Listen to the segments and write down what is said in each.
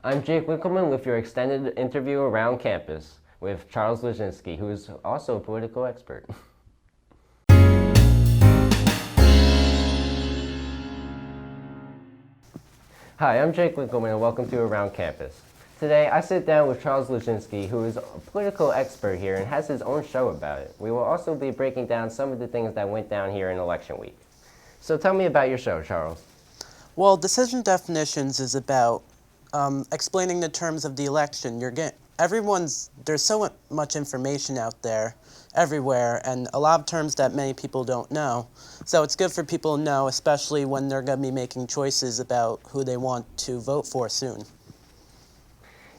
I'm Jake Winkleman with your extended interview around campus with Charles Leschinski, who is also a political expert. Hi, I'm Jake Winkleman and welcome to Around Campus. Today I sit down with Charles Leschinski, who is a political expert here and has his own show about it. We will also be breaking down some of the things that went down here in election week. So tell me about your show, Charles. Well, decision definitions is about explaining the terms of the election. There's so much information out there everywhere, and a lot of terms that many people don't know. So it's good for people to know, especially when they're going to be making choices about who they want to vote for soon.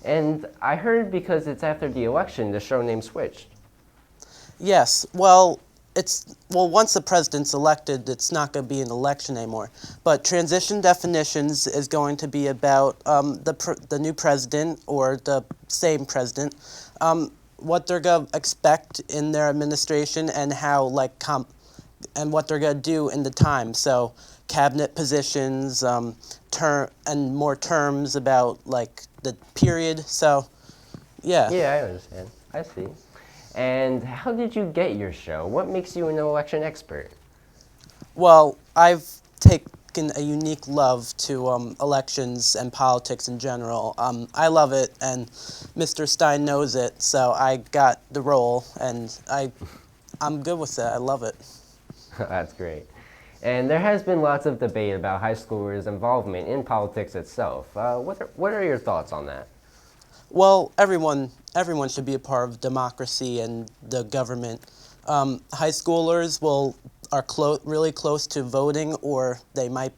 And I heard because it's after the election, the show name switched. Yes, well, once the president's elected, it's not going to be an election anymore. But transition definitions is going to be about the new president or the same president, what they're going to expect in their administration and how and what they're going to do in the time. So cabinet positions, and more terms about the period. So yeah. Yeah, I understand. I see. And how did you get your show? What makes you an election expert? Well, I've taken a unique love to elections and politics in general. I love it, and Mr. Stein knows it, so I got the role, and I'm good with it. I love it. That's great. And there has been lots of debate about high schoolers' involvement in politics itself. What are your thoughts on that? Well, everyone should be a part of democracy and the government. High schoolers are really close to voting, or they might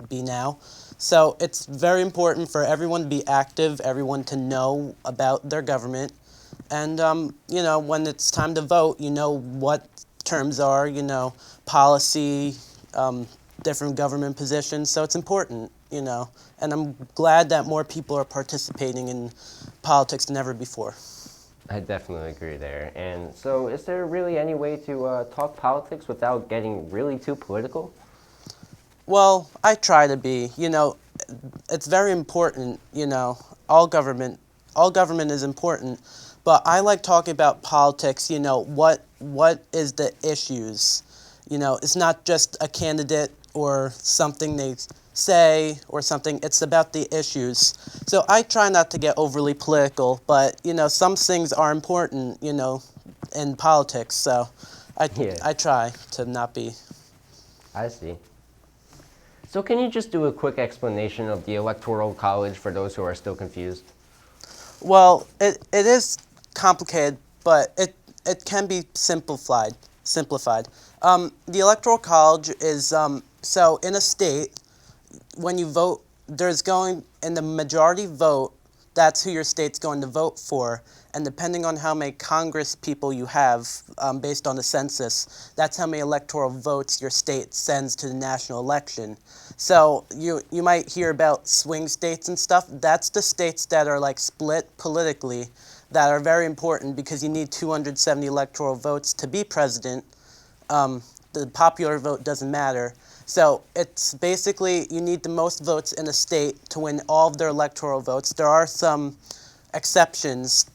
be now. So it's very important for everyone to be active, everyone to know about their government. And, when it's time to vote, you know what terms are, policy, different government positions. So it's important, And I'm glad that more people are participating in politics than ever before. I definitely agree there. And so is there really any way to talk politics without getting really too political? Well, I try to be. It's very important, all government is important, but I like talking about politics, what is the issues? It's not just a candidate or something they say or something. It's about the issues. So I try not to get overly political, but some things are important, in politics. So I try to not be. I see. So can you just do a quick explanation of the Electoral College for those who are still confused? Well, it is complicated, but it can be simplified. The Electoral College is so in a state, when you vote, in the majority vote, that's who your state's going to vote for. And depending on how many Congress people you have, based on the census, that's how many electoral votes your state sends to the national election. So you might hear about swing states and stuff. That's the states that are split politically, that are very important because you need 270 electoral votes to be president. The popular vote doesn't matter. So it's basically you need the most votes in a state to win all of their electoral votes. There are some exceptions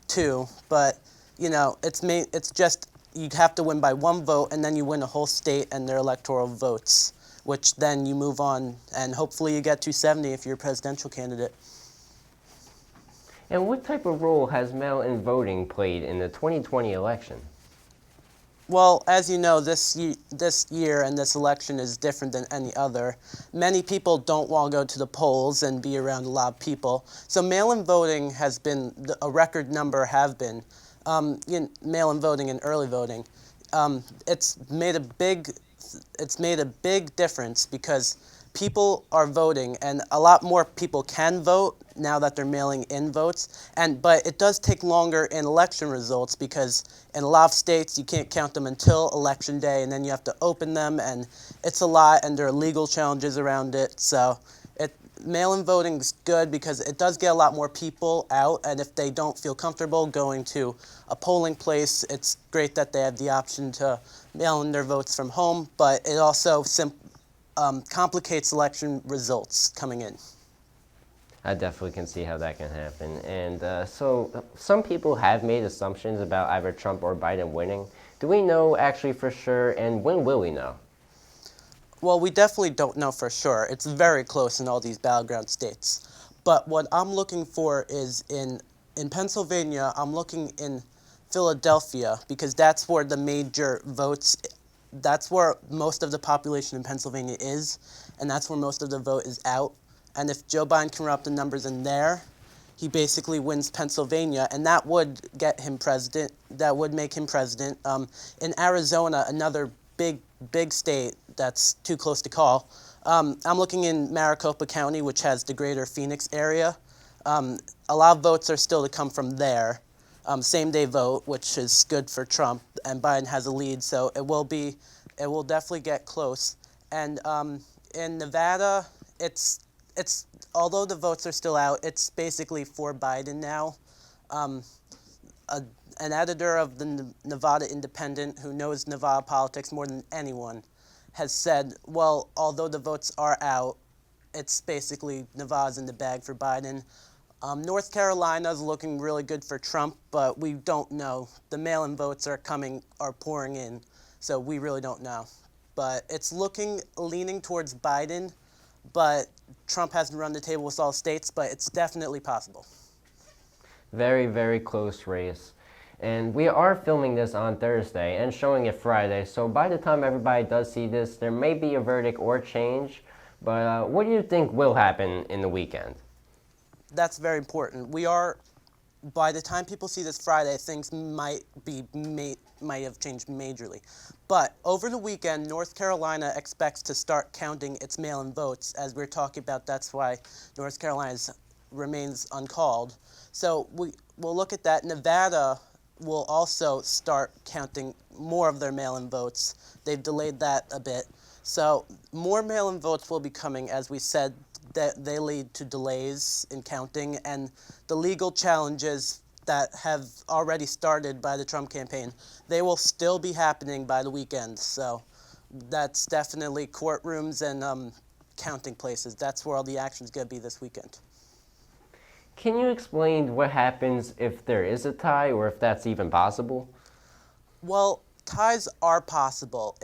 too, but it's just you have to win by one vote, and then you win a whole state and their electoral votes, which then you move on, and hopefully you get 270 if you're a presidential candidate. And what type of role has mail-in voting played in the 2020 election? Well, as you know, this year and this election is different than any other. Many people don't want to go to the polls and be around a lot of people. So mail-in voting has been, a record number have been, mail-in voting and early voting. It's made a big difference because people are voting, and a lot more people can vote now that they're mailing in votes. But it does take longer in election results because in a lot of states you can't count them until election day, and then you have to open them, and it's a lot, and there are legal challenges around it. So mail-in voting is good because it does get a lot more people out, and if they don't feel comfortable going to a polling place, it's great that they have the option to mail in their votes from home, but it also complicates election results coming in. I definitely can see how that can happen. And so some people have made assumptions about either Trump or Biden winning. Do we know actually for sure, and when will we know? Well, we definitely don't know for sure. It's very close in all these battleground states. But what I'm looking for is in Pennsylvania, I'm looking in Philadelphia because that's where the major votes, that's where most of the population in Pennsylvania is, and that's where most of the vote is out. And if Joe Biden can run up the numbers in there, he basically wins Pennsylvania, and that would get him president. That would make him president. In Arizona, another big state that's too close to call. I'm looking in Maricopa County, which has the greater Phoenix area. A lot of votes are still to come from there. Same day vote, which is good for Trump, and Biden has a lead, so it will definitely get close. And in Nevada, it's although the votes are still out, it's basically for Biden now. An editor of the Nevada Independent, who knows Nevada politics more than anyone, has said, well, although the votes are out, it's basically Nevada's in the bag for Biden. North Carolina's looking really good for Trump, but we don't know. The mail-in votes are pouring in, so we really don't know. But it's leaning towards Biden, but Trump hasn't run the table with all states, but it's definitely possible. Very, very close race. And we are filming this on Thursday and showing it Friday, so by the time everybody does see this, there may be a verdict or change. But what do you think will happen in the weekend? That's very important. By the time people see this Friday, things might have changed majorly. But over the weekend, North Carolina expects to start counting its mail-in votes. As we're talking about, that's why North Carolina remains uncalled. So we'll look at that. Nevada will also start counting more of their mail-in votes. They've delayed that a bit. So more mail-in votes will be coming, as we said, that they lead to delays in counting, and the legal challenges that have already started by the Trump campaign, they will still be happening by the weekend. So that's definitely courtrooms and counting places. That's where all the action's going to be this weekend. Can you explain what happens if there is a tie, or if that's even possible? Well, ties are possible.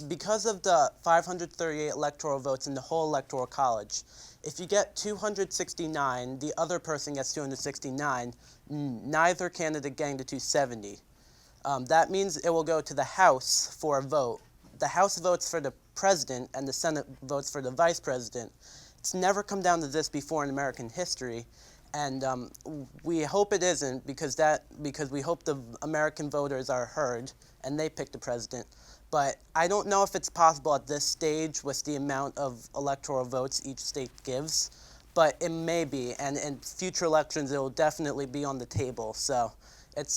Because of the 538 electoral votes in the whole Electoral College, if you get 269, the other person gets 269, neither candidate getting to 270. That means it will go to the House for a vote. The House votes for the president, and the Senate votes for the vice president. It's never come down to this before in American history, and we hope it isn't, because we hope the American voters are heard and they pick the president. But I don't know if it's possible at this stage with the amount of electoral votes each state gives, but it may be, and in future elections it will definitely be on the table. So it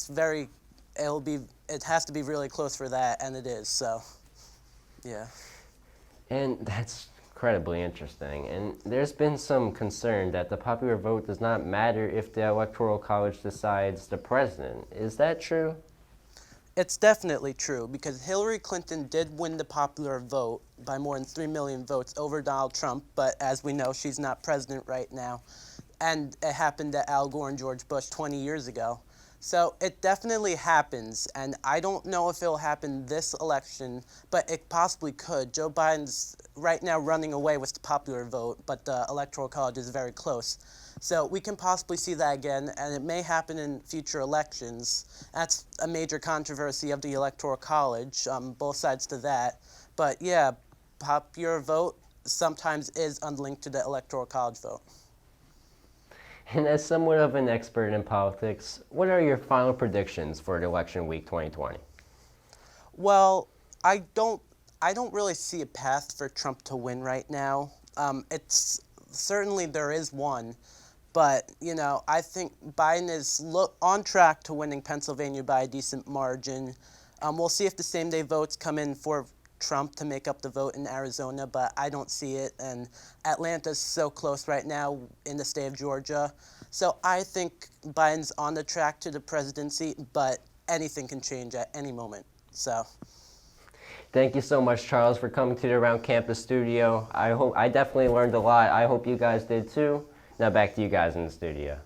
has to be really close for that, and it is. So yeah. And that's incredibly interesting. And there's been some concern that the popular vote does not matter if the Electoral College decides the president. Is that true? It's definitely true, because Hillary Clinton did win the popular vote by more than 3 million votes over Donald Trump, but as we know, she's not president right now. And it happened to Al Gore and George Bush 20 years ago. So it definitely happens, and I don't know if it'll happen this election, but it possibly could. Joe Biden's right now running away with the popular vote, but the Electoral College is very close. So we can possibly see that again, and it may happen in future elections. That's a major controversy of the Electoral College, both sides to that. But yeah, popular vote sometimes is unlinked to the Electoral College vote. And as somewhat of an expert in politics, what are your final predictions for the election week 2020? Well, I don't really see a path for Trump to win right now. It's certainly there is one, but I think Biden is on track to winning Pennsylvania by a decent margin. We'll see if the same-day votes come in for Trump to make up the vote in Arizona, but I don't see it, and Atlanta's so close right now in the state of Georgia. So I think Biden's on the track to the presidency, but anything can change at any moment. So Thank you so much, Charles, for coming to the Around Campus studio. I definitely learned a lot. I hope you guys did too. Now back to you guys in the studio.